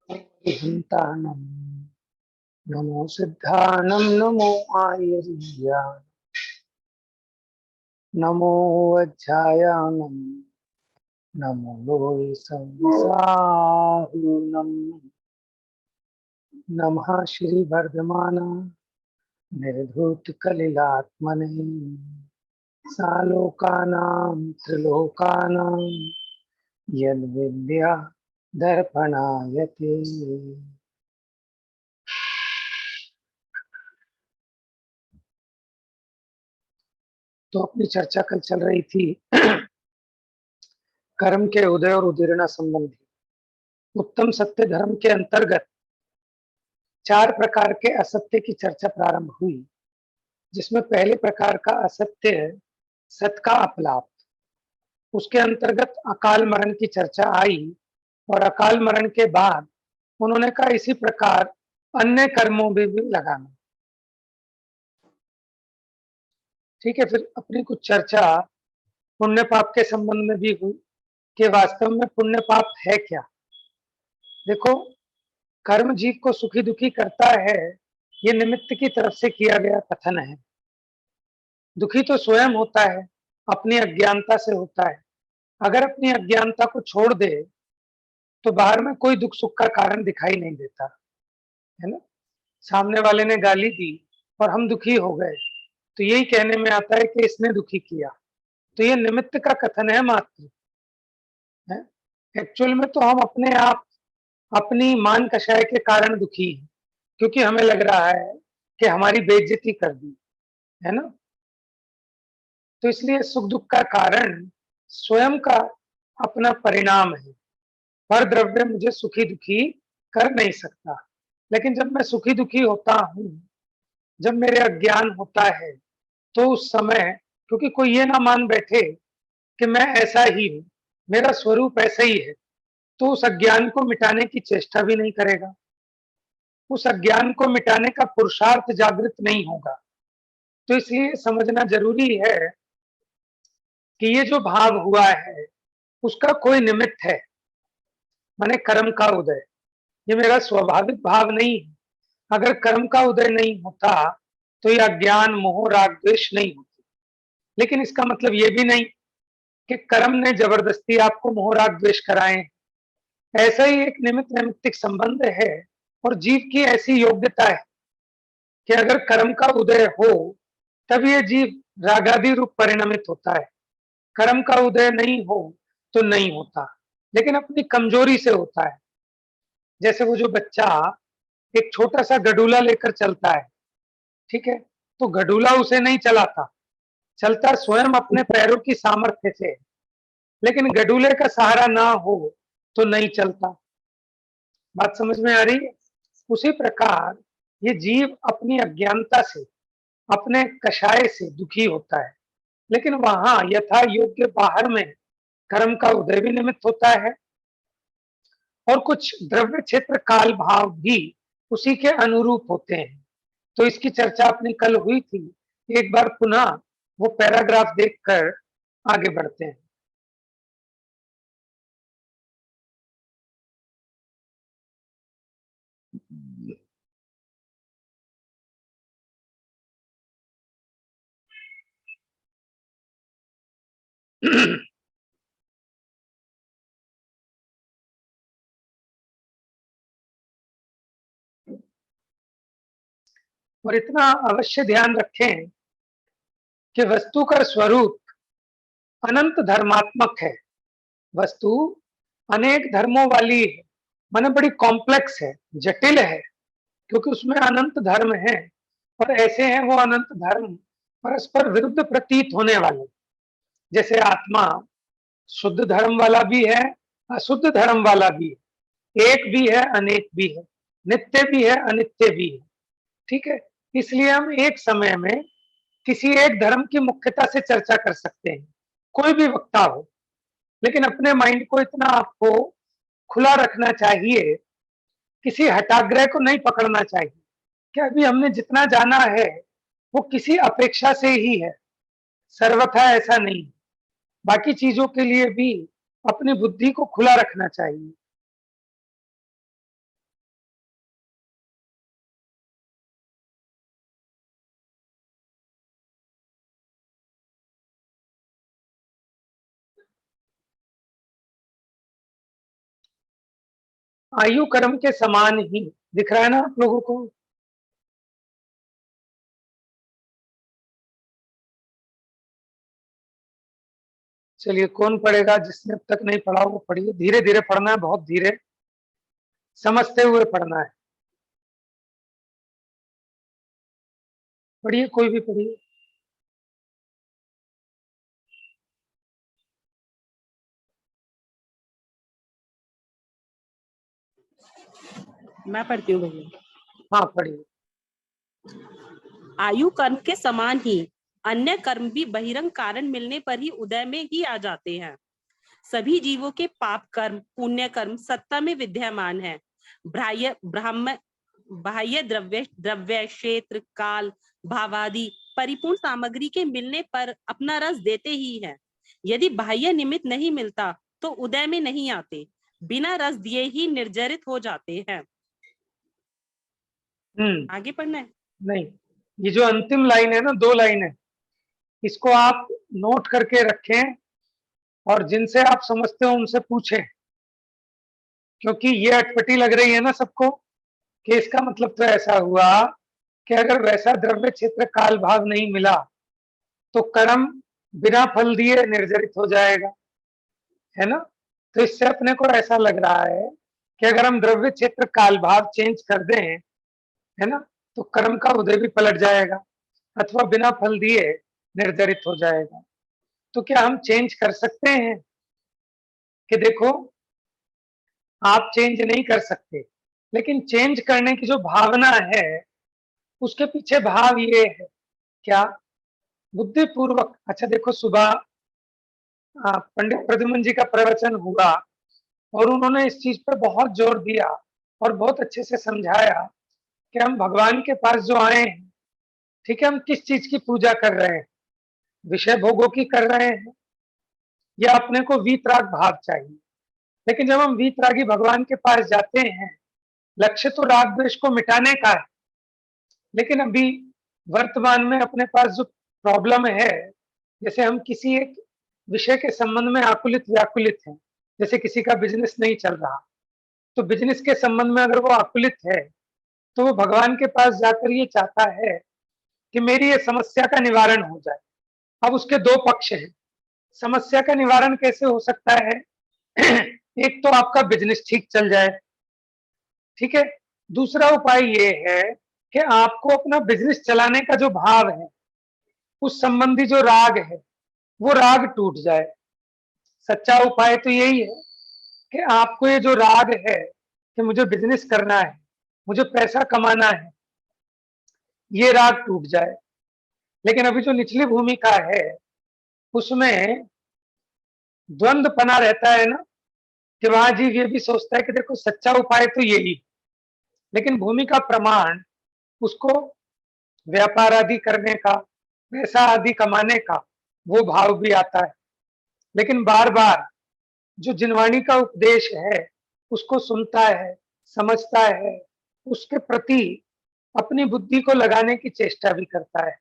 हन्तानं नमो सिद्धानं नमो आयुर्यान् नमो वज्रायानं नमो लोय संसाहुनं नमः श्री वर्धमान निर्धूत कलिलात्मने सालोकानां त्रिलोकानां यद्विद्या दर्पणायते। तो अपनी चर्चा कल चल रही थी कर्म के उदय और उदीर्णा संबंधी। उत्तम सत्य धर्म के अंतर्गत 4 प्रकार के असत्य की चर्चा प्रारंभ हुई, जिसमें पहले प्रकार का असत्य सत का अपलाप। उसके अंतर्गत अकाल मरण की चर्चा आई और अकाल मरण के बाद उन्होंने कहा इसी प्रकार अन्य कर्मों में भी लगाना। ठीक है, फिर अपनी कुछ चर्चा पुण्य पाप के संबंध में भी हुई कि वास्तव में पुण्य पाप है क्या। देखो, कर्म जीव को सुखी दुखी करता है, ये निमित्त की तरफ से किया गया कथन है। दुखी तो स्वयं होता है, अपनी अज्ञानता से होता है। अगर अपनी अज्ञानता को छोड़ दे तो बाहर में कोई दुख सुख का कारण दिखाई नहीं देता, है ना। सामने वाले ने गाली दी और हम दुखी हो गए तो यही कहने में आता है कि इसने दुखी किया, तो ये निमित्त का कथन है मात्र, है। एक्चुअल में तो हम अपने आप अपनी मान कषाय के कारण दुखी हैं, क्योंकि हमें लग रहा है कि हमारी बेइज्जती कर दी, है ना। तो इसलिए सुख दुख का कारण स्वयं का अपना परिणाम है। पर द्रव्य मुझे सुखी दुखी कर नहीं सकता। लेकिन जब मैं सुखी दुखी होता हूँ, जब मेरे अज्ञान होता है, तो उस समय क्योंकि कोई ये ना मान बैठे कि मैं ऐसा ही हूँ, मेरा स्वरूप ऐसा ही है, तो उस अज्ञान को मिटाने की चेष्टा भी नहीं करेगा, उस अज्ञान को मिटाने का पुरुषार्थ जागृत नहीं होगा। तो इसलिए समझना जरूरी है कि ये जो भाव हुआ है उसका कोई निमित्त है, माने कर्म का उदय। ये मेरा स्वाभाविक भाव नहीं है। अगर कर्म का उदय नहीं होता तो ये अज्ञान मोह राग द्वेष नहीं होती। लेकिन इसका मतलब ये भी नहीं कि कर्म ने जबरदस्ती आपको मोह राग द्वेष कराए। ऐसा ही एक निमित्त नैमित्तिक संबंध है और जीव की ऐसी योग्यता है कि अगर कर्म का उदय हो तब ये जीव रागादि रूप परिणमित होता है। कर्म का उदय नहीं हो तो नहीं होता, लेकिन अपनी कमजोरी से होता है। जैसे वो जो बच्चा एक छोटा सा गडूला लेकर चलता है, ठीक है, तो गडूला उसे नहीं चलाता, चलता स्वयं अपने पैरों की सामर्थ्य से। लेकिन गडूले का सहारा ना हो तो नहीं चलता। बात समझ में आ रही है। उसी प्रकार ये जीव अपनी अज्ञानता से, अपने कषाय से दुखी होता है, लेकिन वहां यथा योग्य बाहर में कर्म का उदय भी निमित्त होता है और कुछ द्रव्य क्षेत्र काल भाव भी उसी के अनुरूप होते हैं। तो इसकी चर्चा अपनी कल हुई थी। एक बार पुनः वो पैराग्राफ देखकर आगे बढ़ते हैं। और इतना अवश्य ध्यान रखें कि वस्तु का स्वरूप अनंत धर्मात्मक है। वस्तु अनेक धर्मों वाली है, माने बड़ी कॉम्प्लेक्स है, जटिल है, क्योंकि उसमें अनंत धर्म है और ऐसे हैं वो अनंत धर्म परस्पर विरुद्ध प्रतीत होने वाले। जैसे आत्मा शुद्ध धर्म वाला भी है, अशुद्ध धर्म वाला भी है, एक भी है अनेक भी है, नित्य भी है अनित्य भी है। ठीक है, इसलिए हम एक समय में किसी एक धर्म की मुख्यता से चर्चा कर सकते हैं, कोई भी वक्ता हो। लेकिन अपने माइंड को इतना आपको खुला रखना चाहिए, किसी हठाग्रह को नहीं पकड़ना चाहिए कि अभी हमने जितना जाना है वो किसी अपेक्षा से ही है, सर्वथा ऐसा नहीं। बाकी चीजों के लिए भी अपनी बुद्धि को खुला रखना चाहिए। आयु कर्म के समान ही, दिख रहा है ना आप लोगों को? चलिए, कौन पढ़ेगा? जिसने अब तक नहीं पढ़ा वो पढ़िए, धीरे धीरे पढ़ना है, बहुत धीरे, समझते हुए पढ़ना है। पढ़िए, कोई भी पढ़िए। मैं पढ़ती हूँ भैया। हाँ, पढ़िए। आयु कर्म के समान ही अन्य कर्म भी बहिरंग कारण मिलने पर ही उदय में ही आ जाते हैं। सभी जीवों के पाप कर्म, पुण्य कर्म सत्ता में विद्यमान है। बाह्य द्रव्य क्षेत्र काल भावादि परिपूर्ण सामग्री के मिलने पर अपना रस देते ही है। यदि बाह्य निमित्त नहीं मिलता तो उदय में नहीं आते, बिना रस दिए ही निर्जरित हो जाते हैं। आगे पढ़ना है? नहीं, ये जो अंतिम लाइन है ना, 2 लाइन है, इसको आप नोट करके रखें और जिनसे आप समझते हो उनसे पूछें, क्योंकि ये अटपटी लग रही है ना सबको, कि इसका मतलब तो ऐसा हुआ कि अगर वैसा द्रव्य क्षेत्र काल भाव नहीं मिला तो कर्म बिना फल दिए निर्जरित हो जाएगा, है ना? तो इससे अपने को ऐसा लग रहा है कि अगर हम द्रव्य क्षेत्र काल भाव चेंज कर दें, है ना, तो कर्म का उदय भी पलट जाएगा अथवा बिना फल दिए निर्धारित हो जाएगा। तो क्या हम चेंज कर सकते हैं? कि देखो, आप चेंज नहीं कर सकते, लेकिन चेंज करने की जो भावना है उसके पीछे भाव ये है, क्या? बुद्धिपूर्वक। अच्छा देखो, सुबह पंडित प्रद्युम्न जी का प्रवचन हुआ और उन्होंने इस चीज पर बहुत जोर दिया और बहुत अच्छे से समझाया कि हम भगवान के पास जो आए हैं, ठीक है, हम किस चीज की पूजा कर रहे हैं? विषय भोगों की कर रहे हैं या अपने को वीतराग भाव चाहिए? लेकिन जब हम वीतरागी भगवान के पास जाते हैं, लक्ष्य तो राग द्वेष को मिटाने का है, लेकिन अभी वर्तमान में अपने पास जो प्रॉब्लम है, जैसे हम किसी एक विषय के संबंध में आकुलित व्याकुलित हैं, जैसे किसी का बिजनेस नहीं चल रहा, तो बिजनेस के संबंध में अगर वो आकुलित है तो वो भगवान के पास जाकर ये चाहता है कि मेरी ये समस्या का निवारण हो जाए। अब उसके 2 पक्ष हैं। समस्या का निवारण कैसे हो सकता है? एक तो आपका बिजनेस ठीक चल जाए, ठीक है। दूसरा उपाय ये है कि आपको अपना बिजनेस चलाने का जो भाव है, उस संबंधी जो राग है, वो राग टूट जाए। सच्चा उपाय तो यही है कि आपको ये जो राग है कि मुझे बिजनेस करना है, मुझे पैसा कमाना है, ये राग टूट जाए। लेकिन अभी जो निचली भूमिका है उसमें द्वंद्वपना रहता है ना, कि वहां जीव ये भी सोचता है कि देखो सच्चा उपाय तो यही, लेकिन भूमि का प्रमाण उसको व्यापार आदि करने का, पैसा आदि कमाने का वो भाव भी आता है। लेकिन बार बार जो जिनवाणी का उपदेश है उसको सुनता है, समझता है, उसके प्रति अपनी बुद्धि को लगाने की चेष्टा भी करता है।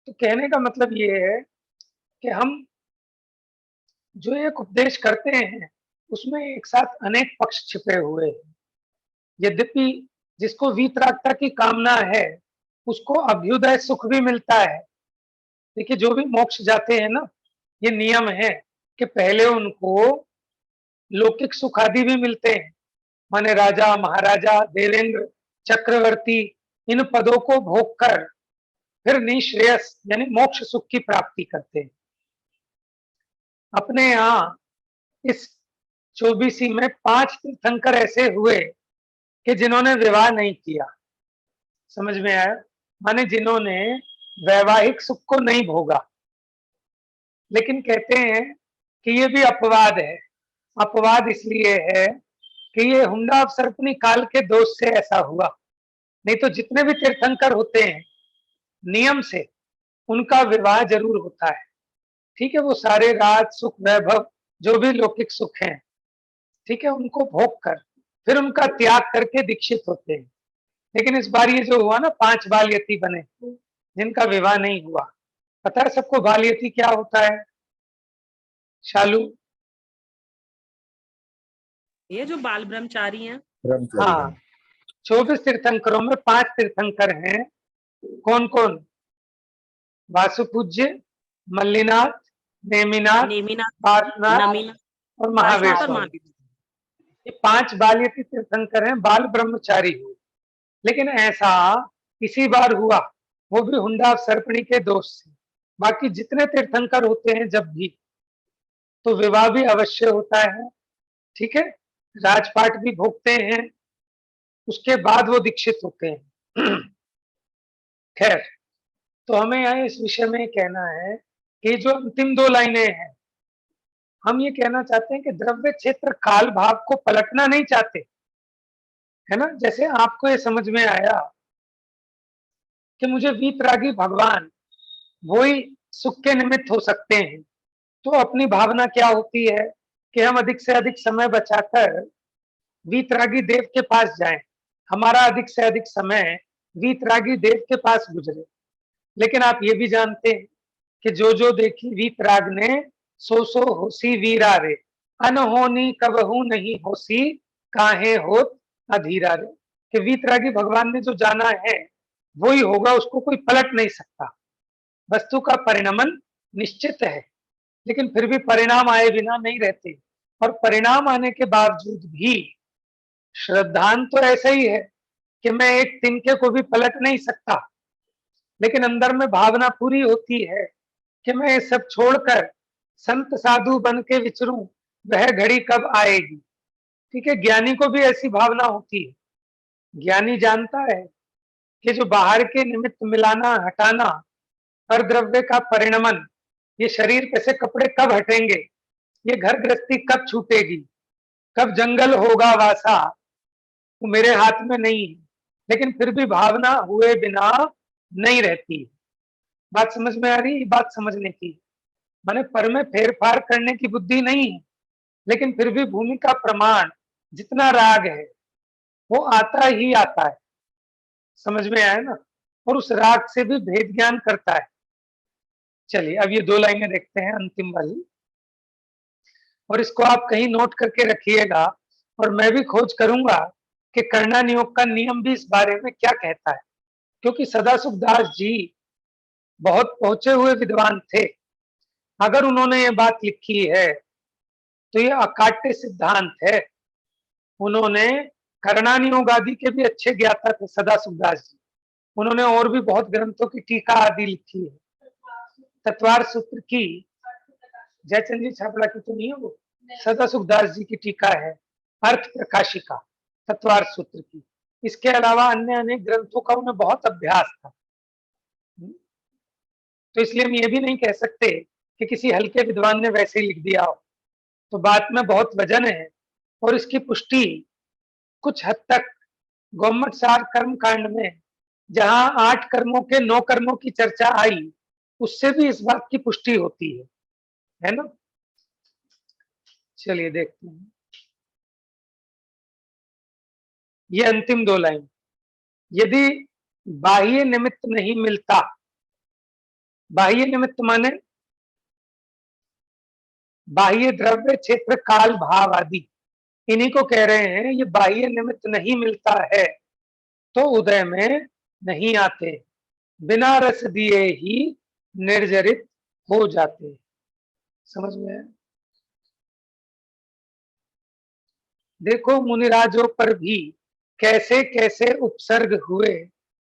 तो कहने का मतलब ये है कि हम जो एक उपदेश करते हैं उसमें एक साथ अनेक पक्ष छिपे हुए हैं। यद्यपि जिसको वीतरागता की कामना है उसको अभ्युदय सुख भी मिलता है। देखिए, जो भी मोक्ष जाते हैं ना, ये नियम है कि पहले उनको लौकिक सुख आदि भी मिलते हैं, माने राजा महाराजा देवेंद्र चक्रवर्ती, इन पदों को भोग कर फिर निश्रेयस यानी मोक्ष सुख की प्राप्ति करते हैं। अपने यहाँ इस 24 में 5 तीर्थंकर ऐसे हुए कि जिन्होंने विवाह नहीं किया। समझ में आया? माने जिन्होंने वैवाहिक सुख को नहीं भोगा। लेकिन कहते हैं कि ये भी अपवाद है। अपवाद इसलिए है कि ये हुंडा अवसर्पणी काल के दोष से ऐसा हुआ, नहीं तो जितने भी तीर्थंकर होते हैं नियम से उनका विवाह जरूर होता है, ठीक है। वो सारे राज सुख वैभव जो भी लौकिक सुख हैं, ठीक है, उनको भोग कर फिर उनका त्याग करके दीक्षित होते हैं। लेकिन इस बार ये जो हुआ ना, 5 बाल यति बने जिनका विवाह नहीं हुआ। पता है सबको बाल यति क्या होता है? शालू? ये जो बाल ब्रह्मचारी हैं। ब्रह्मचारी हाँ, 24 तीर्थंकरों में 5 तीर्थंकर हैं। कौन कौन? वासुपूज्य, मल्लीनाथ, नेमिनाथ, नेमिनाथ, पार्श्वनाथ नमीनाथ, और पार्श्वनाथ महावीर और स्वामी। महावीर। ये 5 बाल्यकी तीर्थंकर हैं, बाल ब्रह्मचारी हुए। लेकिन ऐसा इसी बार हुआ, वो भी हुंडा सर्पणी के दोष से। बाकी जितने तीर्थंकर होते हैं जब भी, तो विवाह भी अवश्य होता है, ठीक है, राजपाट भी भोगते हैं, उसके बाद वो दीक्षित होते हैं। खैर, तो हमें यहाँ इस विषय में कहना है कि जो अंतिम 2 लाइनें हैं, हम ये कहना चाहते हैं कि द्रव्य क्षेत्र काल भाव को पलटना नहीं चाहते, है ना। जैसे आपको ये समझ में आया कि मुझे वीतरागी भगवान वही सुख के निमित्त हो सकते हैं, तो अपनी भावना क्या होती है कि हम अधिक से अधिक समय बचाकर वीतरागी देव के पास जाएं, हमारा अधिक से अधिक समय वीतरागी देव के पास गुजरे। लेकिन आप ये भी जानते हैं कि जो जो देखी वीतराग ने, सो सो होसी वीरा रे, अनहोनी कबहू नहीं होसी, काहे होत अधीरा रे। कि वीतरागी भगवान ने जो जाना है वही होगा, उसको कोई पलट नहीं सकता। वस्तु का परिणमन निश्चित है, लेकिन फिर भी परिणाम आए बिना नहीं रहते। और परिणाम आने के बावजूद भी श्रद्धांत तो ऐसा ही है कि मैं एक तिनके को भी पलट नहीं सकता, लेकिन अंदर में भावना पूरी होती है कि मैं ये सब छोड़कर संत साधु बन के विचरूं, वह घड़ी कब आएगी। ठीक है, ज्ञानी को भी ऐसी भावना होती है। ज्ञानी जानता है कि जो बाहर के निमित्त मिलाना हटाना और द्रव्य का परिणमन, ये शरीर पे से कपड़े कब हटेंगे, ये घर गृहस्थी कब छूटेगी, कब जंगल होगा वासा, तो मेरे हाथ में नहीं है। लेकिन फिर भी भावना हुए बिना नहीं रहती। बात समझ में आ रही है? बात समझने की माने पर में फेरफार करने की बुद्धि नहीं है, लेकिन फिर भी भूमि का प्रमाण जितना राग है वो आता ही आता है। समझ में आया ना। और उस राग से भी भेद ज्ञान करता है। चलिए अब ये 2 लाइनें देखते हैं, अंतिम वाली, और इसको आप कहीं नोट करके रखिएगा। और मैं भी खोज करूंगा कि करना नियोग का नियम भी इस बारे में क्या कहता है, क्योंकि सदासुख दास जी बहुत पहुंचे हुए विद्वान थे। अगर उन्होंने ये बात लिखी है तो ये अकाट्य सिद्धांत है। उन्होंने करणानियोग आदि के भी अच्छे ज्ञाता थे सदासुख दास जी। उन्होंने और भी बहुत ग्रंथों की टीका आदि लिखी है। तत्वार सूत्र की जयचंद जी छापड़ा की तो नहीं है वो, सदासुख दास जी की टीका है अर्थ प्रकाशिका तत्वार सूत्र की। इसके अलावा अन्य अनेक ग्रंथों का उन्हें बहुत अभ्यास था। तो इसलिए हम ये भी नहीं कह सकते कि किसी हल्के विद्वान ने वैसे ही लिख दिया हो। तो बात में बहुत वजन है। और इसकी पुष्टि कुछ हद तक गौमट सार कर्म कांड में जहां 8 कर्मों के 9 कर्मों की चर्चा आई, उससे भी इस बात की पुष्टि होती है ना। चलिए देखते हैं ये अंतिम 2 लाइन। यदि बाह्य निमित्त नहीं मिलता, बाह्य निमित्त माने बाह्य द्रव्य क्षेत्र काल भाव आदि, इन्हीं को कह रहे हैं। ये बाह्य निमित्त नहीं मिलता है तो उदय में नहीं आते, बिना रस दिए ही निर्जरित हो जाते। समझ में है? देखो मुनिराजों पर भी कैसे कैसे उपसर्ग हुए,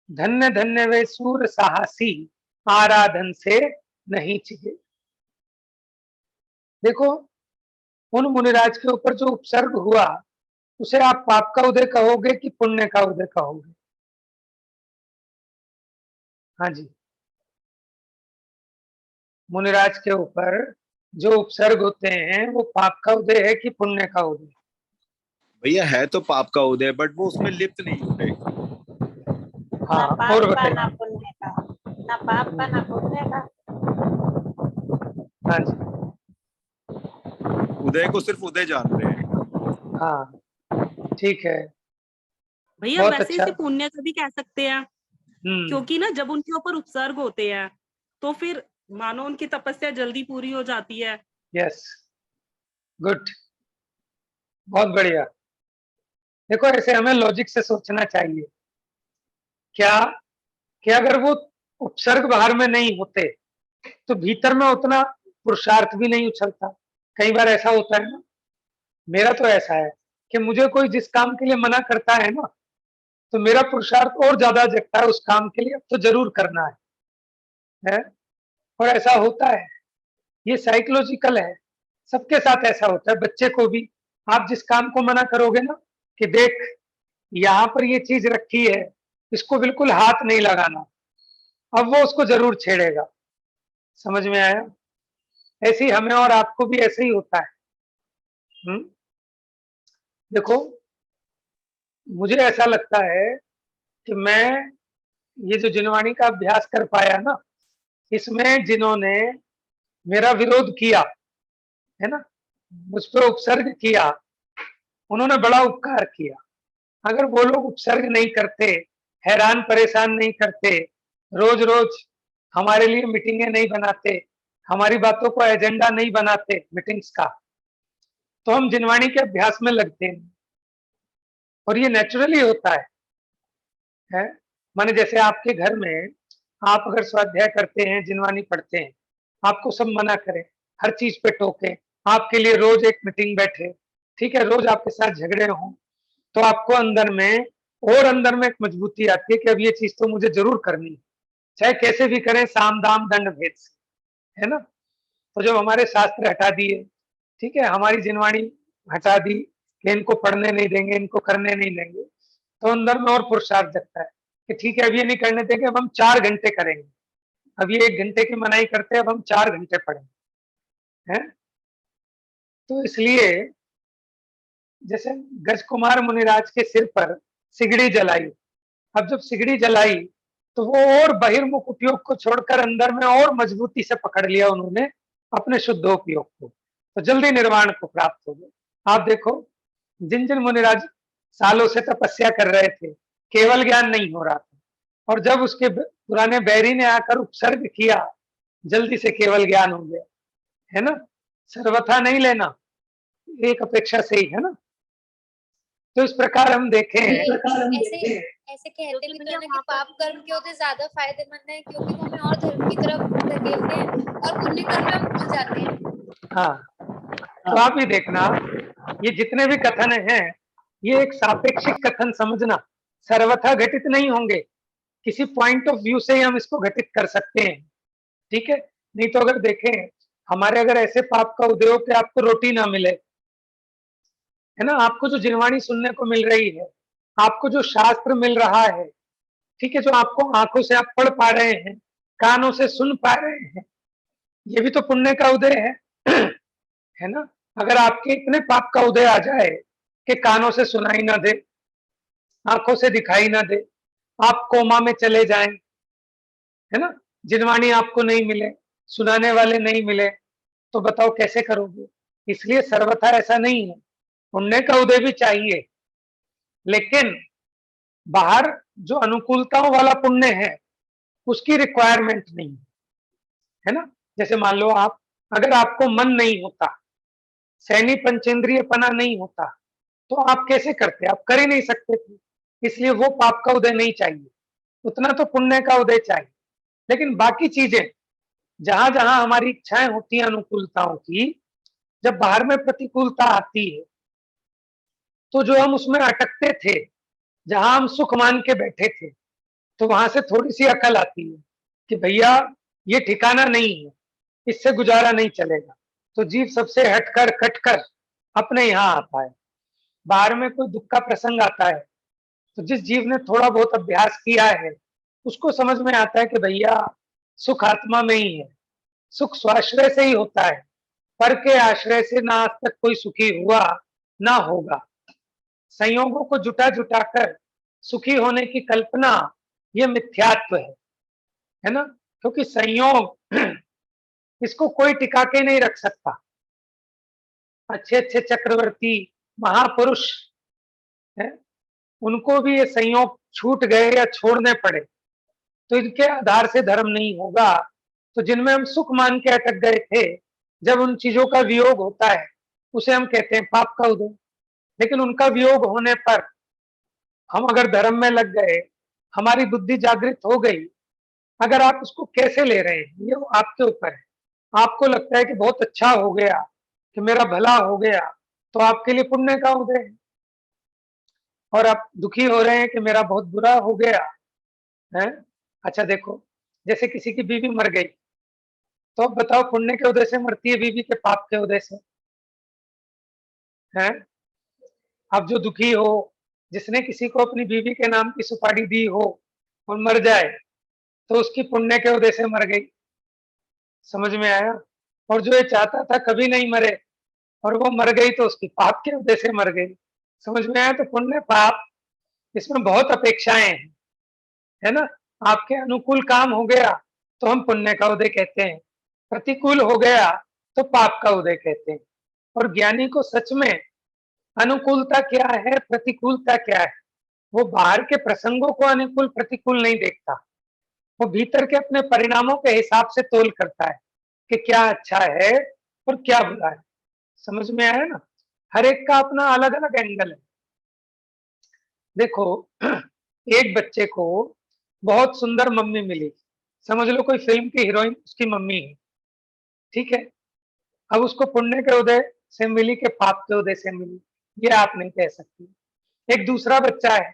धन्य धन्य वे सूर साहसी, आराधन से नहीं चिगे। देखो उन मुनिराज के ऊपर जो उपसर्ग हुआ, उसे आप पाप का उदय कहोगे कि पुण्य का उदय कहोगे? हाँ जी, मुनिराज के ऊपर जो उपसर्ग होते हैं वो पाप का उदय है कि पुण्य का उदय? भैया है तो पाप का उदय, बट वो उसमें लिप्त नहीं होते। हाँ, ना और पाप का बताइए। ना पुण्य का, ना पाप का ना पुण्य का। हाँ जी, उदय को सिर्फ उदय जानते हैं। हाँ ठीक है, भैया बहुत वैसे अच्छा। इसे पुण्य का भी कह सकते हैं, क्योंकि ना जब उनके ऊपर उपसर्ग होते हैं तो फिर मानो उनकी तपस्या जल्दी पूरी हो जाती है। यस, गुड, बहुत बढ़िया। देखो ऐसे हमें लॉजिक से सोचना चाहिए। क्या कि अगर वो उपसर्ग बाहर में नहीं होते तो भीतर में उतना पुरुषार्थ भी नहीं उछलता। कई बार ऐसा होता है ना, मेरा तो ऐसा है कि मुझे कोई जिस काम के लिए मना करता है ना, तो मेरा पुरुषार्थ और ज्यादा जगता है उस काम के लिए, अब तो जरूर करना है? और ऐसा होता है, ये साइकोलॉजिकल है, सबके साथ ऐसा होता है। बच्चे को भी आप जिस काम को मना करोगे ना कि देख यहाँ पर ये चीज रखी है, इसको बिल्कुल हाथ नहीं लगाना, अब वो उसको जरूर छेड़ेगा। समझ में आया? ऐसे ही हमें और आपको भी ऐसे ही होता है। देखो मुझे ऐसा लगता है कि मैं ये जो जिनवाणी का अभ्यास कर पाया ना, इसमें जिन्होंने मेरा विरोध किया है ना, मुझ पर उपसर्ग किया, उन्होंने बड़ा उपकार किया। अगर वो लोग उपसर्ग नहीं करते, हैरान परेशान नहीं करते, रोज रोज हमारे लिए मीटिंगें नहीं बनाते, हमारी बातों को एजेंडा नहीं बनाते मीटिंग्स का, तो हम जिनवाणी के अभ्यास में लगते हैं। और ये नेचुरली होता है? माने जैसे आपके घर में आप अगर स्वाध्याय करते हैं, जिनवाणी पढ़ते हैं, आपको सब मना करें, हर चीज पे टोके, आपके लिए रोज एक मीटिंग बैठे, ठीक है, रोज आपके साथ झगड़े हों, तो आपको अंदर में एक मजबूती आती है कि अब ये चीज तो मुझे जरूर करनी है, चाहे कैसे भी करें, साम दाम दंड भेद से, है ना? तो जब हमारे शास्त्र हटा दिए, ठीक है, हमारी जिनवाणी हटा दी कि इनको पढ़ने नहीं देंगे, इनको करने नहीं देंगे, तो अंदर में और पुरुषार्थ जगता है कि ठीक है अब ये नहीं करने देंगे, अब हम 4 घंटे करेंगे। अब ये 1 घंटे की मनाही करते हैं, अब हम 4 घंटे पढ़ेंगे, हैं? तो इसलिए जैसे गजकुमार मुनिराज के सिर पर सिगड़ी जलाई, अब जब सिगड़ी जलाई तो वो और बहिर्मुख उपयोग को छोड़कर अंदर में और मजबूती से पकड़ लिया उन्होंने अपने शुद्धोपयोग को, तो जल्दी निर्वाण को प्राप्त हो गए। आप देखो जिन जिन मुनिराज सालों से तपस्या कर रहे थे, केवल ज्ञान नहीं हो रहा था, और जब उसके पुराने बैरी ने आकर उपसर्ग किया, जल्दी से केवल ज्ञान हो गया, है ना? सर्वथा नहीं लेना, एक अपेक्षा से ही, है ना? तो इस प्रकार हम देखें, ऐसे ऐसे कहते भी तो है ना कि पाप कर्म के होते ज्यादा फायदेमंद है, क्योंकि वो हमें और धर्म की तरफ धकेलते हैं और पुण्य कर्म में हम भूल जाते हैं। हाँ, तो आप ही देखना, ये जितने भी कथन हैं, ये एक सापेक्षिक कथन समझना, सर्वथा घटित नहीं होंगे, किसी पॉइंट ऑफ व्यू से ही हम इसको घटित कर सकते हैं, ठीक है? नहीं तो अगर देखें, हमारे अगर ऐसे पाप का उदय हो कि आपको रोटी ना मिले, है ना, आपको जो जिनवाणी सुनने को मिल रही है, आपको जो शास्त्र मिल रहा है, ठीक है, जो आपको आंखों से आप पढ़ पा रहे हैं, कानों से सुन पा रहे हैं, ये भी तो पुण्य का उदय है ना? अगर आपके इतने पाप का उदय आ जाए कि कानों से सुनाई ना दे, आंखों से दिखाई ना दे, आप कोमा में चले जाएं, है ना, जिनवाणी आपको नहीं मिले, सुनाने वाले नहीं मिले, तो बताओ कैसे करोगे? इसलिए सर्वथा ऐसा नहीं है, पुण्य का उदय भी चाहिए, लेकिन बाहर जो अनुकूलताओं वाला पुण्य है उसकी रिक्वायरमेंट नहीं है ना? जैसे मान लो आप, अगर आपको मन नहीं होता, सैनी पंचेंद्रिय पना नहीं होता, तो आप कैसे करते? आप कर ही नहीं सकते थे, इसलिए वो पाप का उदय नहीं चाहिए, उतना तो पुण्य का उदय चाहिए। लेकिन बाकी चीजें जहां जहां हमारी इच्छाएं होती हैं अनुकूलताओं की, जब बाहर में प्रतिकूलता आती है, तो जो हम उसमें अटकते थे, जहां हम सुख मान के बैठे थे, तो वहां से थोड़ी सी अकल आती है कि भैया ये ठिकाना नहीं है, इससे गुजारा नहीं चलेगा, तो जीव सबसे हटकर कटकर अपने यहाँ आता है। बाहर में कोई दुख का प्रसंग आता है, तो जिस जीव ने थोड़ा बहुत अभ्यास किया है, उसको समझ में आता है कि भैया सुख आत्मा में ही है, सुख स्वाश्रय से ही होता है, पर के आश्रय से ना आज तक कोई सुखी हुआ ना होगा। संयोगों को जुटा जुटा कर सुखी होने की कल्पना, ये मिथ्यात्व है ना? क्योंकि संयोग इसको कोई टिका के नहीं रख सकता। अच्छे अच्छे चक्रवर्ती महापुरुष है, उनको भी ये संयोग छूट गए या छोड़ने पड़े, तो इनके आधार से धर्म नहीं होगा। तो जिनमें हम सुख मान के अटक गए थे, जब उन चीजों का वियोग होता है, उसे हम कहते हैं पाप का उदय। लेकिन उनका वियोग होने पर हम अगर धर्म में लग गए, हमारी बुद्धि जागृत हो गई, अगर आप उसको कैसे ले रहे हैं ये आपके ऊपर है। आपको लगता है कि बहुत अच्छा हो गया, कि मेरा भला हो गया, तो आपके लिए पुण्य का उदय है। और आप दुखी हो रहे हैं कि मेरा बहुत बुरा हो गया है। अच्छा देखो, जैसे किसी की बीवी मर गई, तो अब बताओ पुण्य के उदय से मरती है बीवी के पाप के उदय से? है आप जो दुखी हो, जिसने किसी को अपनी बीवी के नाम की सुपारी दी हो और मर जाए, तो उसकी पुण्य के उदय से मर गई। समझ में आया? और जो ये चाहता था कभी नहीं मरे और वो मर गई, तो उसकी पाप के उदय से मर गई। समझ में आया? तो पुण्य पाप, इसमें बहुत अपेक्षाएं हैं, है ना? आपके अनुकूल काम हो गया तो हम पुण्य का उदय कहते हैं, प्रतिकूल हो गया तो पाप का उदय कहते हैं। और ज्ञानी को सच में अनुकूलता क्या है, प्रतिकूलता क्या है, वो बाहर के प्रसंगों को अनुकूल प्रतिकूल नहीं देखता, वो भीतर के अपने परिणामों के हिसाब से तोल करता है कि क्या अच्छा है और क्या बुरा है। समझ में आया ना? हर एक का अपना अलग अलग एंगल है। देखो, एक बच्चे को बहुत सुंदर मम्मी मिली, समझ लो कोई फिल्म की हीरोइन उसकी मम्मी है, ठीक है? अब उसको पुण्य के उदय से मिली कि पाप के उदय से मिली, ये आप नहीं कह सकती। एक दूसरा बच्चा है,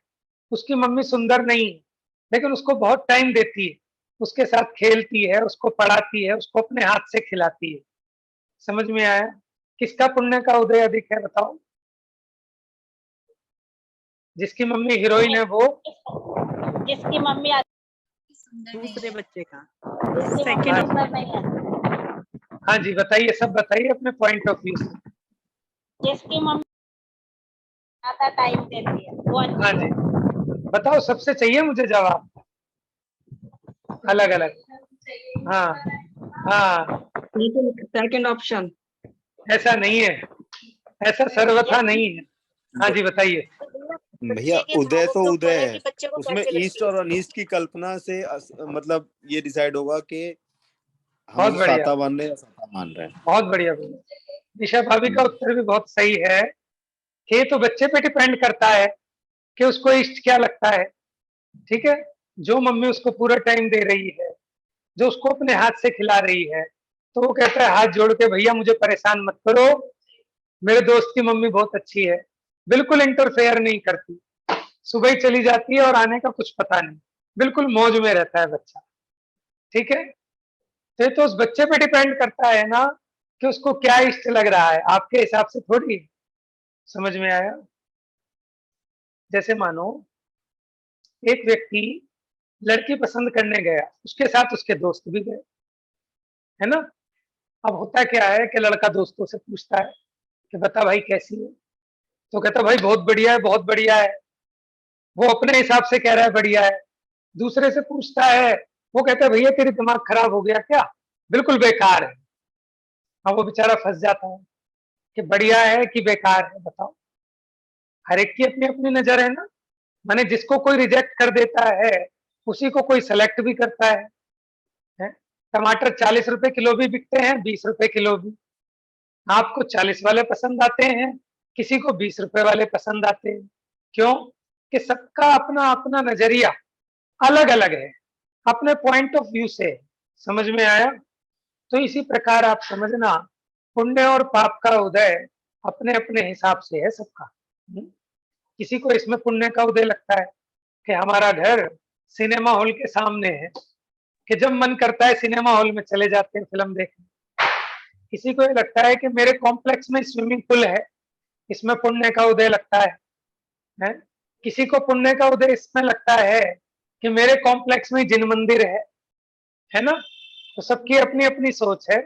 उसकी मम्मी सुंदर नहीं है, लेकिन उसको बहुत टाइम देती है, उसके साथ खेलती है, उसको पढ़ाती है, उसको अपने हाथ से खिलाती है। समझ में आया? किसका पुण्य का उदय अधिक है बताओ? जिसकी मम्मी हीरोइन है वो? जिसकी मम्मी दूसरे बच्चे का जिसकी मम्मी सेकंड। सुंदर नहीं है, हाँ जी, बताइए, सब बताइए अपने पॉइंट ऑफ व्यू से। जिसकी मम्मी ज्यादा टाइम देती है वो हाँ अच्छी जी, है। बताओ, सबसे चाहिए मुझे जवाब अलग अलग। हाँ हाँ, सेकंड ऑप्शन। ऐसा नहीं है, ऐसा सर्वथा नहीं है। हाँ जी, बताइए। भैया बच्चे के उदय भावों तो के ऊपर उदय है है, कि बच्चे को उसमें कैसे ईस्ट लगती और है। अनिष्ट की कल्पना से मतलब ये डिसाइड होगा कि हम बहुत उसे बढ़िया, साता मान रहे हैं या साता मान रहे हैं। बहुत बढ़िया बोला। दिशा भाभी का उत्तर भी बहुत सही है कि ये तो बच्चे पे डिपेंड करता है कि उसको इष्ट क्या लगता है। ठीक है, जो मम्मी उसको पूरा टाइम दे रही है, जो उसको अपने हाथ से खिला रही है, तो वो कहता है हाथ जोड़ के, भैया मुझे परेशान मत करो, मेरे दोस्त की मम्मी बहुत अच्छी है, बिल्कुल इंटरफेयर नहीं करती, सुबह ही चली जाती है और आने का कुछ पता नहीं, बिल्कुल मौज में रहता है बच्चा। ठीक है, तो ये तो उस बच्चे पे डिपेंड करता है ना कि उसको क्या इष्ट लग रहा है, आपके हिसाब से थोड़ी। समझ में आया? जैसे मानो एक व्यक्ति लड़की पसंद करने गया, उसके साथ उसके दोस्त भी गए, है ना? अब होता क्या है कि लड़का दोस्तों से पूछता है कि बता भाई कैसी है, तो कहता भाई बहुत बढ़िया है, बहुत बढ़िया है। वो अपने हिसाब से कह रहा है बढ़िया है। दूसरे से पूछता है, वो कहता है भैया तेरी दिमाग खराब हो गया क्या, बिल्कुल बेकार है। अब वो बेचारा फंस जाता है कि बढ़िया है कि बेकार है, बताओ। हर एक की अपनी अपनी नजर है ना, माने जिसको कोई रिजेक्ट कर देता है उसी को कोई सेलेक्ट भी करता है? टमाटर 40 रुपए किलो भी बिकते हैं, 20 रुपए किलो भी। आपको 40 वाले पसंद आते हैं, किसी को 20 रुपए वाले पसंद आते हैं। क्यों? कि सबका अपना अपना नजरिया अलग अलग है, अपने पॉइंट ऑफ व्यू से। समझ में आया? तो इसी प्रकार आप समझना, पुण्य और पाप का उदय अपने अपने हिसाब से है सबका। किसी को इसमें पुण्य का उदय लगता है कि हमारा घर सिनेमा हॉल के सामने है, कि जब मन करता है सिनेमा हॉल में चले जाते हैं फिल्म देखने। किसी को ये लगता है कि मेरे कॉम्प्लेक्स में स्विमिंग पूल है, इसमें पुण्य का उदय लगता है? किसी को पुण्य का उदय इसमें लगता है कि मेरे कॉम्प्लेक्स में जिन मंदिर है ना? तो सबकी अपनी अपनी सोच है।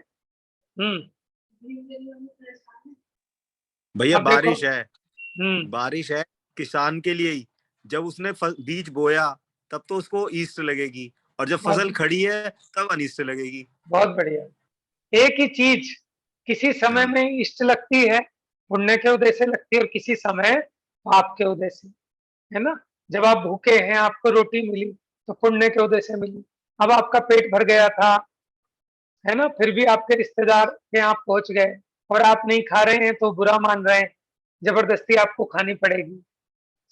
भैया अब देखो, बारिश है किसान के लिए ही। जब उसने बीज बोया तब तो उसको ईस्ट लगेगी, और जब फसल बहुत खड़ी है तब अनिष्ट लगेगी। बहुत बढ़िया। एक ही चीज किसी समय हाँ। में इष्ट लगती है, पुण्य के उदय से लगती है, और किसी समय पाप के उदय से, है ना? जब आप भूखे हैं, आपको रोटी मिली तो पुण्य के उदय से मिली। अब आपका पेट भर गया था, है ना, फिर भी आपके रिश्तेदार के यहाँ पहुंच गए और आप नहीं खा रहे हैं तो बुरा मान रहे हैं, जबरदस्ती आपको खानी पड़ेगी।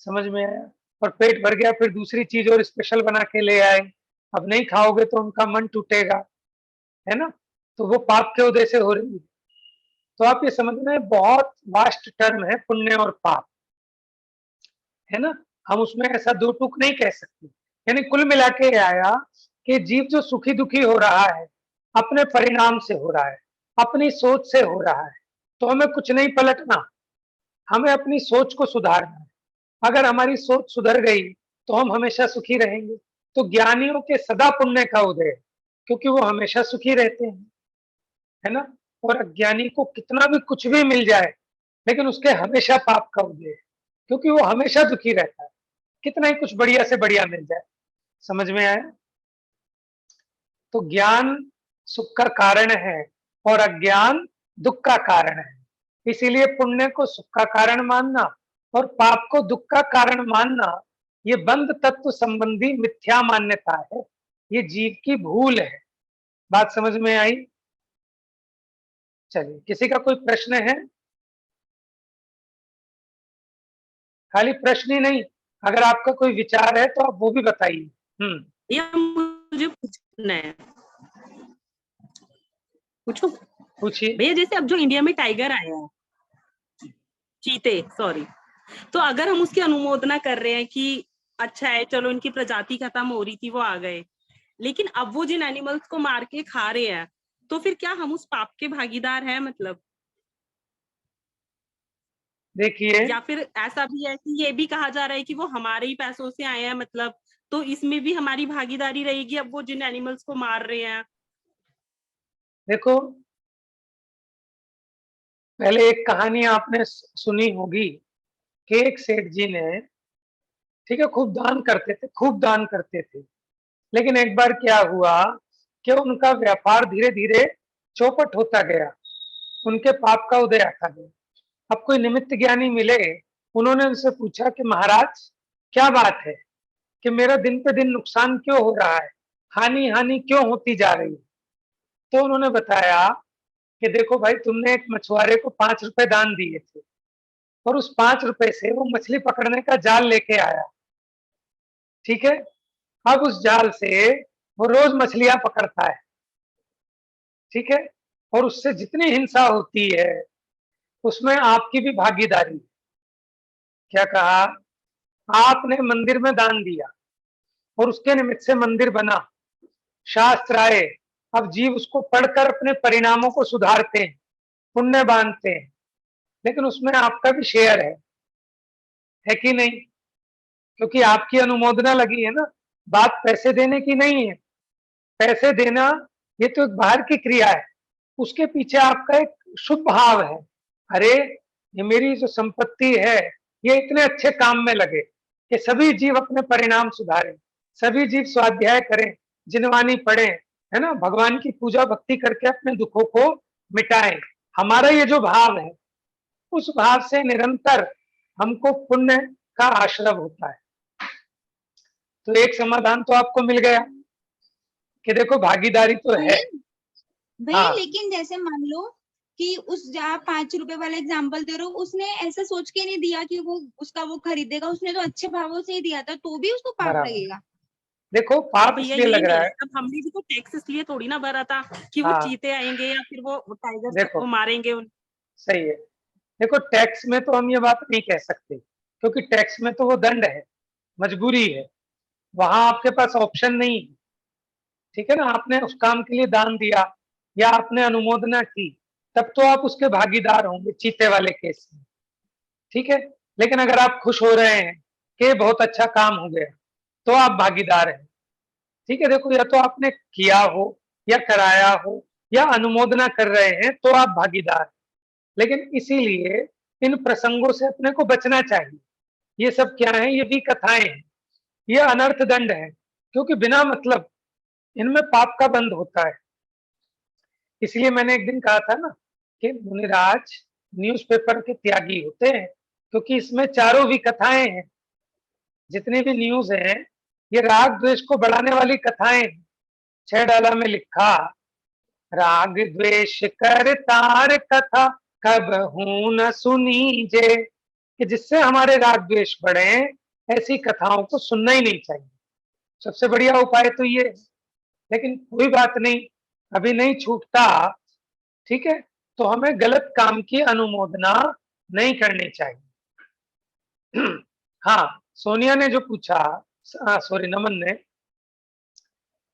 समझ में आया? और पेट भर गया, फिर दूसरी चीज और स्पेशल बना के ले आए, अब नहीं खाओगे तो उनका मन टूटेगा, है ना? तो वो पाप के उदय से हो रही है। तो आप ये समझना, बहुत वास्ट टर्म है पुण्य और पाप, है ना? हम उसमें ऐसा दो टूक नहीं कह सकते। यानी कुल मिला के आया कि जीव जो सुखी दुखी हो रहा है, अपने परिणाम से हो रहा है, अपनी सोच से हो रहा है। तो हमें कुछ नहीं पलटना, हमें अपनी सोच को सुधारना है। अगर हमारी सोच सुधर गई तो हम हमेशा सुखी रहेंगे। तो ज्ञानियों के सदा पुण्य का उदय है, क्योंकि वो हमेशा सुखी रहते हैं, है ना? और अज्ञानी को कितना भी कुछ भी मिल जाए, लेकिन उसके हमेशा पाप का उदय है, क्योंकि वो हमेशा दुखी रहता है, कितना ही कुछ बढ़िया से बढ़िया मिल जाए। समझ में आया? तो ज्ञान सुख का कारण है और अज्ञान दुख का कारण है। इसीलिए पुण्य को सुख का कारण मानना और पाप को दुख का कारण मानना, ये बंध तत्व संबंधी मिथ्या मान्यता है, ये जीव की भूल है। बात समझ में आई? चलिए, किसी का कोई प्रश्न है? खाली प्रश्न ही नहीं, अगर आपका कोई विचार है तो आप वो भी बताइए। ये मुझे पूछना है, पूछो। पूछिए। भैया जैसे अब जो इंडिया में टाइगर आया है, चीते, सॉरी, तो अगर हम उसकी अनुमोदना कर रहे हैं कि अच्छा है, चलो इनकी प्रजाति खत्म हो रही थी, वो आ गए, लेकिन अब वो जिन एनिमल्स को मार के खा रहे हैं, तो फिर क्या हम उस पाप के भागीदार हैं? मतलब देखिए, या फिर ऐसा भी है कि ये भी कहा जा रहा है कि वो हमारे ही पैसों से आए हैं, मतलब तो इसमें भी हमारी भागीदारी रहेगी अब वो जिन एनिमल्स को मार रहे हैं? देखो, पहले एक कहानी आपने सुनी होगी कि एक सेठ जी ने, ठीक है, खूब दान करते थे, खूब दान करते थे, लेकिन एक बार क्या हुआ कि उनका व्यापार धीरे धीरे चौपट होता गया, उनके पाप का उदय आता गया। अब कोई निमित्त ज्ञानी मिले, उन्होंने उनसे पूछा कि महाराज, क्या बात है कि मेरा दिन पे दिन नुकसान क्यों हो रहा है, हानि हानि क्यों होती जा रही है? तो उन्होंने बताया कि देखो भाई, तुमने एक मछुआरे को 5 रुपए दान दिए थे और उस 5 रुपए से वो मछली पकड़ने का जाल लेके आया, ठीक है? अब उस जाल से वो रोज मछलियां पकड़ता है, ठीक है? और उससे जितनी हिंसा होती है उसमें आपकी भी भागीदारी। क्या कहा? आपने मंदिर में दान दिया और उसके निमित्त से मंदिर बना, शास्त्र आए, अब जीव उसको पढ़कर अपने परिणामों को सुधारते हैं, पुण्य बांधते हैं, लेकिन उसमें आपका भी शेयर है कि नहीं? क्योंकि आपकी अनुमोदना लगी है ना, बात पैसे देने की नहीं है। पैसे देना ये तो एक बाहर की क्रिया है, उसके पीछे आपका एक शुभ भाव है। अरे, ये मेरी जो संपत्ति है, ये इतने अच्छे काम में लगे कि सभी जीव अपने परिणाम सुधारें, सभी जीव स्वाध्याय करें, जिनवानी पढ़ें, है ना, भगवान की पूजा भक्ति करके अपने दुखों को मिटाएं। हमारा ये जो भाव है, उस भाव से निरंतर हमको पुण्य का आश्रय होता है। तो एक समाधान तो आपको मिल गया कि देखो, भागीदारी तो है। भैया हाँ, लेकिन जैसे मान लो कि उस जहाँ 5 रुपए वाला एग्जाम्पल दे रहे हो, उसने ऐसा सोच के नहीं दिया कि वो उसका वो खरीदेगा, उसने तो अच्छे भावों से ही दिया था, तो भी उसको पाप बराबर। लगेगा। देखो, तो पाप भैया इसलिए यही लग रहा नहीं, है। अब हमने भी तो टैक्स इसलिए थोड़ी ना भरा था कि वो हाँ, चीते आएंगे या फिर वो टाइगर देखो, को मारेंगे। सही है। देखो, टैक्स में तो हम ये बात नहीं कह सकते, क्योंकि टैक्स में तो वो दंड है, मजबूरी है, वहां आपके पास ऑप्शन नहीं है। ठीक है ना? आपने उस काम के लिए दान दिया या आपने अनुमोदना की, तब तो आप उसके भागीदार होंगे चीते वाले केस में, ठीक है? लेकिन अगर आप खुश हो रहे हैं कि बहुत अच्छा काम हो गया, तो आप भागीदार हैं। ठीक है? देखो, या तो आपने किया हो या कराया हो या अनुमोदना कर रहे हैं, तो आप भागीदार। लेकिन इसीलिए इन प्रसंगों से अपने को बचना चाहिए। ये सब क्या है? ये भी कथाएं हैं, ये अनर्थ दंड है, क्योंकि बिना मतलब इनमें पाप का बंध होता है। इसलिए मैंने एक दिन कहा था ना कि मुनिराज न्यूज़पेपर के त्यागी होते हैं, क्योंकि इसमें चारों भी कथाएं हैं। जितनी भी न्यूज हैं, ये राग द्वेष को बढ़ाने वाली कथाएं हैं। 6 डाला में लिखा, राग द्वेष कर तार कथा कब हूं न सुनी जे, कि जिससे हमारे राग द्वेष बढ़े ऐसी कथाओं को सुनना ही नहीं चाहिए। सबसे बढ़िया उपाय तो ये है। लेकिन कोई बात नहीं, अभी नहीं छूटता, ठीक है, तो हमें गलत काम की अनुमोदना नहीं करनी चाहिए। हाँ, सोनिया ने जो पूछा, सॉरी नमन ने,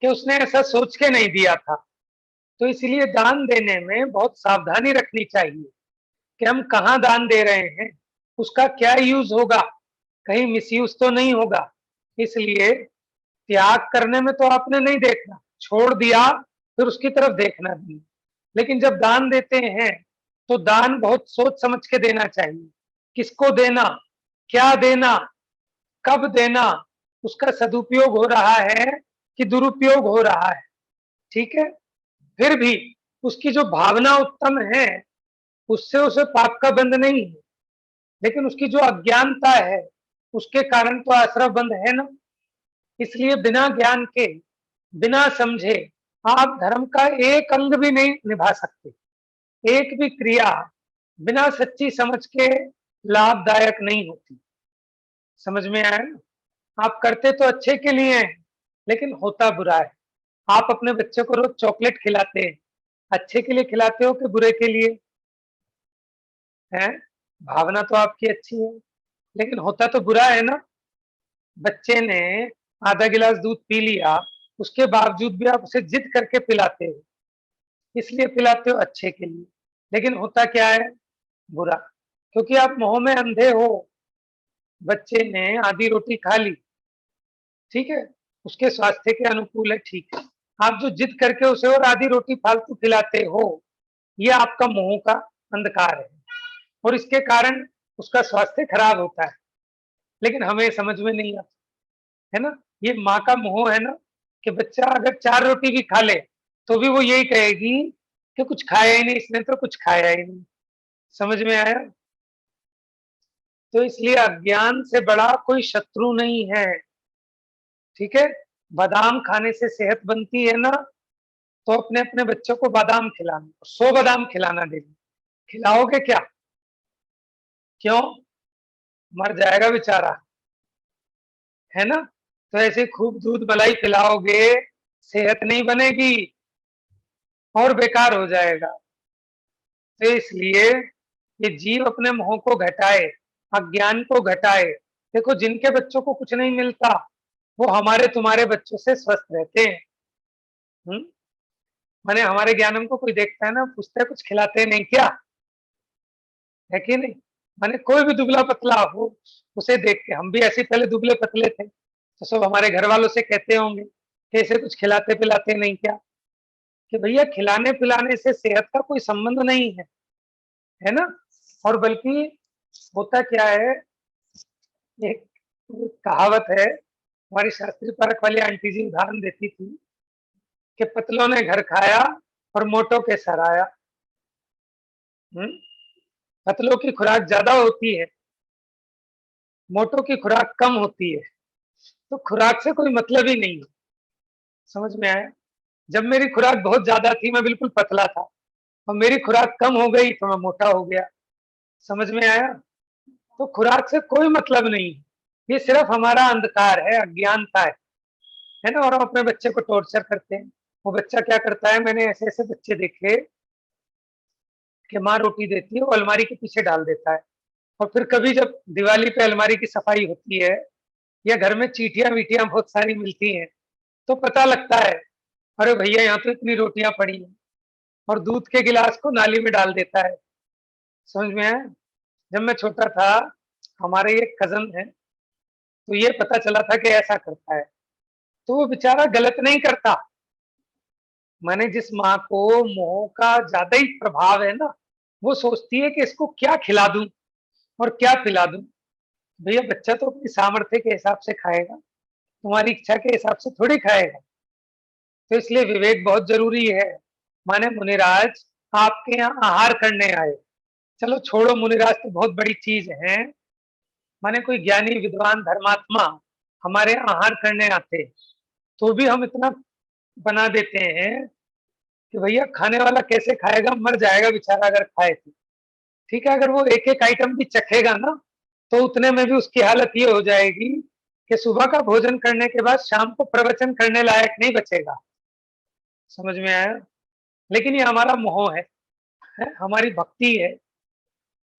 कि उसने ऐसा सोच के नहीं दिया था, तो इसलिए दान देने में बहुत सावधानी रखनी चाहिए कि हम कहाँ दान दे रहे हैं, उसका क्या यूज होगा, कहीं मिसयूज तो नहीं होगा। इसलिए त्याग करने में तो आपने नहीं देखना, छोड़ दिया फिर उसकी तरफ देखना नहीं। लेकिन जब दान देते हैं तो दान बहुत सोच समझ के देना चाहिए। किसको देना, क्या देना, कब देना, उसका सदुपयोग हो रहा है कि दुरुपयोग हो रहा है, ठीक है। फिर भी उसकी जो भावना उत्तम है, उससे उसे पाप का बंध नहीं है, लेकिन उसकी जो अज्ञानता है उसके कारण तो आश्रय बंध है ना। इसलिए बिना ज्ञान के, बिना समझे आप धर्म का एक अंग भी नहीं निभा सकते। एक भी क्रिया बिना सच्ची समझ के लाभदायक नहीं होती। समझ में आया ना? आप करते तो अच्छे के लिए हैं, लेकिन होता बुरा है। आप अपने बच्चे को रोज चॉकलेट खिलाते हैं, अच्छे के लिए खिलाते हो कि बुरे के लिए? हैं? भावना तो आपकी अच्छी है, लेकिन होता तो बुरा है ना। बच्चे ने आधा गिलास दूध पी लिया, उसके बावजूद भी आप उसे जिद करके पिलाते हो, इसलिए पिलाते हो अच्छे के लिए, लेकिन होता क्या है? बुरा, क्योंकि आप मोह में अंधे हो। बच्चे ने आधी रोटी खा ली, ठीक है, उसके स्वास्थ्य के अनुकूल है, ठीक है। आप जो जिद करके उसे और आधी रोटी फालतू खिलाते हो, ये आपका मोह का अंधकार है, और इसके कारण उसका स्वास्थ्य खराब होता है। लेकिन हमें समझ में नहीं आता, है ना। ये माँ का मोह है ना, कि बच्चा अगर 4 रोटी भी खा ले तो भी वो यही कहेगी कि कुछ खाया ही नहीं इसने, तो कुछ खाया ही नहीं। समझ में आया? तो इसलिए अज्ञान से बड़ा कोई शत्रु नहीं है, ठीक है। बादाम खाने से सेहत बनती है ना, तो अपने अपने बच्चों को बादाम खिलाना, 100 बादाम खिलाना डेली। खिलाओगे क्या? क्यों? मर जाएगा बेचारा, है ना। तो ऐसे खूब दूध मलाई खिलाओगे, सेहत नहीं बनेगी और बेकार हो जाएगा। तो इसलिए ये जीव अपने मोह को घटाए, अज्ञान को घटाए। देखो, जिनके बच्चों को कुछ नहीं मिलता, वो हमारे तुम्हारे बच्चों से स्वस्थ रहते हैं। माने हमारे ज्ञानम को कोई देखता है ना, पूछता है कुछ खिलाते नहीं क्या, है कि नहीं। माने कोई भी दुबला पतला हो, उसे देख के, हम भी ऐसे पहले दुबले पतले थे, तो सब हमारे घर वालों से कहते होंगे कि ऐसे कुछ खिलाते पिलाते नहीं क्या, कि भैया खिलाने पिलाने से सेहत का कोई संबंध नहीं है ना। और बल्कि होता क्या है, एक कहावत है, हमारी शास्त्री परख वाली आंटी जी उदाहरण देती थी कि पतलों ने घर खाया और मोटों के सराया। पतलों की खुराक ज्यादा होती है, मोटों की खुराक कम होती है, तो खुराक से कोई मतलब ही नहीं है। समझ में आया? जब मेरी खुराक बहुत ज्यादा थी, मैं बिल्कुल पतला था, और मेरी खुराक कम हो गई तो मैं मोटा हो गया। समझ में आया? तो खुराक से कोई मतलब नहीं, ये सिर्फ हमारा अंधकार है, अज्ञानता है ना। और हम अपने बच्चे को टॉर्चर करते हैं। वो बच्चा क्या करता है, मैंने ऐसे ऐसे बच्चे देखे कि माँ रोटी देती है, वो अलमारी के पीछे डाल देता है, और फिर कभी जब दिवाली पे अलमारी की सफाई होती है, या घर में चीटियां वीटियां बहुत सारी मिलती हैं, तो पता लगता है, अरे भैया यहाँ तो इतनी रोटियां पड़ी हैं, और दूध के गिलास को नाली में डाल देता है। समझ में आया? जब मैं छोटा था, हमारे एक कजन है, तो ये पता चला था कि ऐसा करता है, तो वो बेचारा गलत नहीं करता। माने जिस माँ को मोह का ज्यादा ही प्रभाव है ना, वो सोचती है कि इसको क्या खिला दूं और क्या पिला दूं। भैया बच्चा तो अपनी सामर्थ्य के हिसाब से खाएगा, तुम्हारी इच्छा के हिसाब से थोड़ी खाएगा। तो इसलिए विवेक बहुत जरूरी है। माने मुनिराज आपके यहाँ आहार करने आए, चलो छोड़ो मुनिराज तो बहुत बड़ी चीज है, माने कोई ज्ञानी विद्वान धर्मात्मा हमारे यहाँ आहार करने आते, तो भी हम इतना बना देते हैं कि भैया खाने वाला कैसे खाएगा, मर जाएगा बेचारा अगर खाए तो। ठीक है, अगर वो एक एक आइटम भी चखेगा ना, तो उतने में भी उसकी हालत ये हो जाएगी कि सुबह का भोजन करने के बाद शाम को प्रवचन करने लायक नहीं बचेगा। समझ में आया? लेकिन ये हमारा मोह है, हमारी भक्ति है,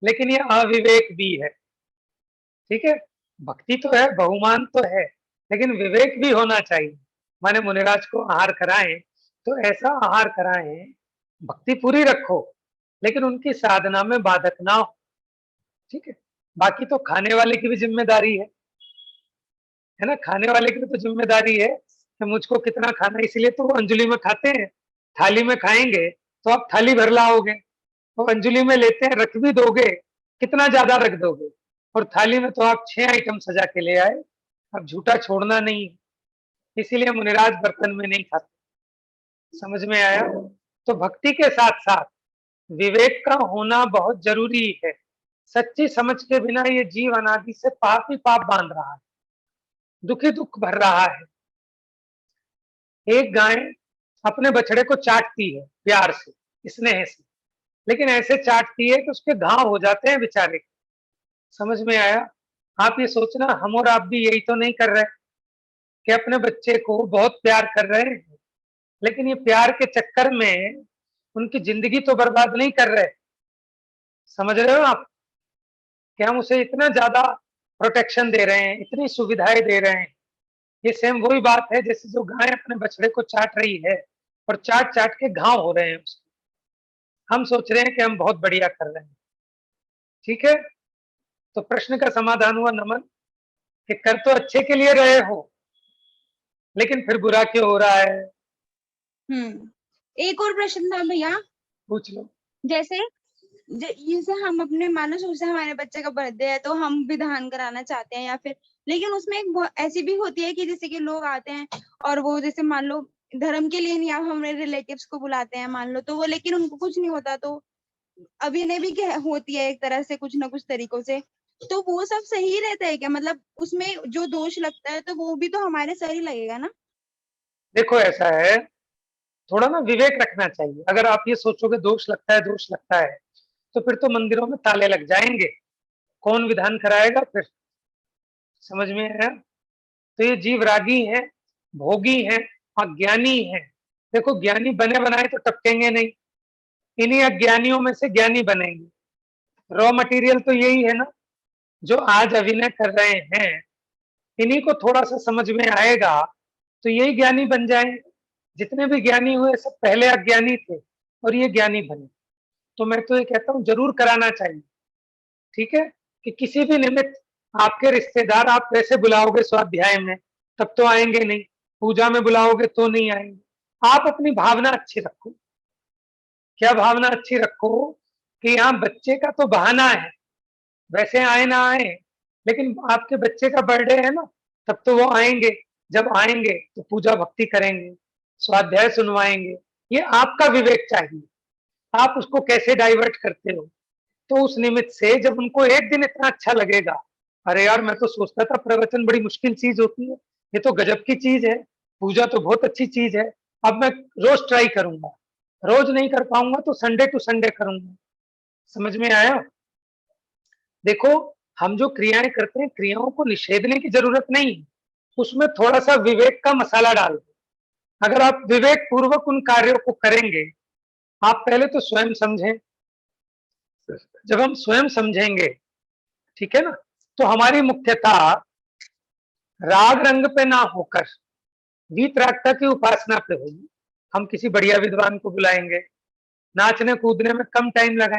लेकिन ये अविवेक भी है। ठीक है, भक्ति तो है, बहुमान तो है, लेकिन विवेक भी होना चाहिए। माने मुनिराज को आहार कराएं तो ऐसा आहार कराएं, भक्ति पूरी रखो, लेकिन उनकी साधना में बाधक ना हो। ठीक है, बाकी तो खाने वाले की भी जिम्मेदारी है ना, खाने वाले की भी तो जिम्मेदारी है कि मुझको कितना खाना है। इसीलिए तो वो अंजलि में खाते हैं। थाली में खाएंगे तो आप थाली भर लाओगे, तो अंजलि में लेते हैं, रख भी दोगे, कितना ज्यादा रख दोगे। और थाली में तो आप 6 आइटम सजा के ले आए, अब झूठा छोड़ना नहीं है, इसीलिए मुनिराज बर्तन में नहीं खाते। समझ में आया? तो भक्ति के साथ साथ विवेक का होना बहुत जरूरी है। सच्ची समझ के बिना ये जीव अनादि से पाप ही पाप बांध रहा है, दुखी दुख भर रहा है। एक गाय अपने बछड़े को चाटती है प्यार से, स्नेह से, लेकिन ऐसे चाटती है कि उसके घाव हो जाते हैं बेचारे के। समझ में आया? आप ये सोचना, हम और आप भी यही तो नहीं कर रहे कि अपने बच्चे को बहुत प्यार कर रहे हैं, लेकिन ये प्यार के चक्कर में उनकी जिंदगी तो बर्बाद नहीं कर रहे। समझ रहे हो आप कि हम उसे इतना ज्यादा प्रोटेक्शन दे रहे हैं, इतनी सुविधाएं दे रहे हैं। ये सेम वही बात है जैसे जो गाय अपने बछड़े को चाट रही है और चाट चाट के घाव हो रहे हैं उसके। हम सोच रहे हैं कि हम बहुत बढ़िया कर रहे हैं। ठीक है, तो प्रश्न का समाधान हुआ नमन कि कर तो अच्छे के लिए रहे हो, लेकिन फिर बुरा क्यों हो रहा है? एक और प्रश्न था भैया, पूछ लो। जैसे जैसे हम अपने मानो सोचते हैं हमारे बच्चे का बर्थडे है तो हम विधान कराना चाहते हैं, या फिर लेकिन उसमें एक ऐसी भी होती है कि जैसे कि लोग आते हैं और वो जैसे मान लो धर्म के लिए नहीं, आप हमारे रिलेटिव्स को बुलाते हैं मान लो, तो वो लेकिन उनको कुछ नहीं होता, तो अभिनय भी होती है एक तरह से कुछ ना कुछ तरीकों से, तो वो सब सही रहता है क्या? मतलब उसमें जो दोष लगता है तो वो भी तो हमारे सर ही लगेगा ना? देखो ऐसा है, थोड़ा ना विवेक रखना चाहिए। अगर आप ये सोचोगे दोष लगता है, तो फिर तो मंदिरों में ताले लग जाएंगे, कौन विधान कराएगा फिर? समझ में आया? तो ये जीव रागी है, भोगी है, अज्ञानी है। देखो ज्ञानी बने बनाए तो टपकेंगे नहीं, इन्हीं अज्ञानियों में से ज्ञानी बनेंगे। रॉ मटेरियल तो यही है ना, जो आज अभिनय कर रहे हैं, इन्हीं को थोड़ा सा समझ में आएगा तो यही ज्ञानी बन जाएंगे। जितने भी ज्ञानी हुए सब पहले अज्ञानी थे और ये ज्ञानी बने। तो मैं तो ये कहता हूँ जरूर कराना चाहिए। ठीक है, कि किसी भी निमित्त आपके रिश्तेदार आप वैसे बुलाओगे स्वाध्याय में तब तो आएंगे नहीं, पूजा में बुलाओगे तो नहीं आएंगे। आप अपनी भावना अच्छी रखो। क्या भावना अच्छी रखो कि यहाँ बच्चे का तो बहाना है, वैसे आए ना आए, लेकिन आपके बच्चे का बर्थडे है ना, तब तो वो आएंगे। जब आएंगे तो पूजा भक्ति करेंगे, स्वाध्याय सुनवाएंगे। ये आपका विवेक चाहिए, आप उसको कैसे डाइवर्ट करते हो। तो उस निमित्त से जब उनको एक दिन इतना अच्छा लगेगा, अरे यार मैं तो सोचता था प्रवचन बड़ी मुश्किल चीज होती है, ये तो गजब की चीज है, पूजा तो बहुत अच्छी चीज है, अब मैं रोज ट्राई करूंगा। रोज नहीं कर पाऊंगा तो संडे टू संडे करूंगा। समझ में आया? देखो हम जो क्रियाएं करते हैं, क्रियाओं को निषेधने की जरूरत नहीं, उसमें थोड़ा सा विवेक का मसाला डाल दो। अगर आप विवेक पूर्वक उन कार्यों को करेंगे, आप पहले तो स्वयं समझें। जब हम स्वयं समझेंगे, ठीक है ना, तो हमारी मुख्यता राग रंग पे ना होकर वीतरागता की उपासना पे होगी। हम किसी बढ़िया विद्वान को बुलाएंगे, नाचने कूदने में कम टाइम लगाएंगे।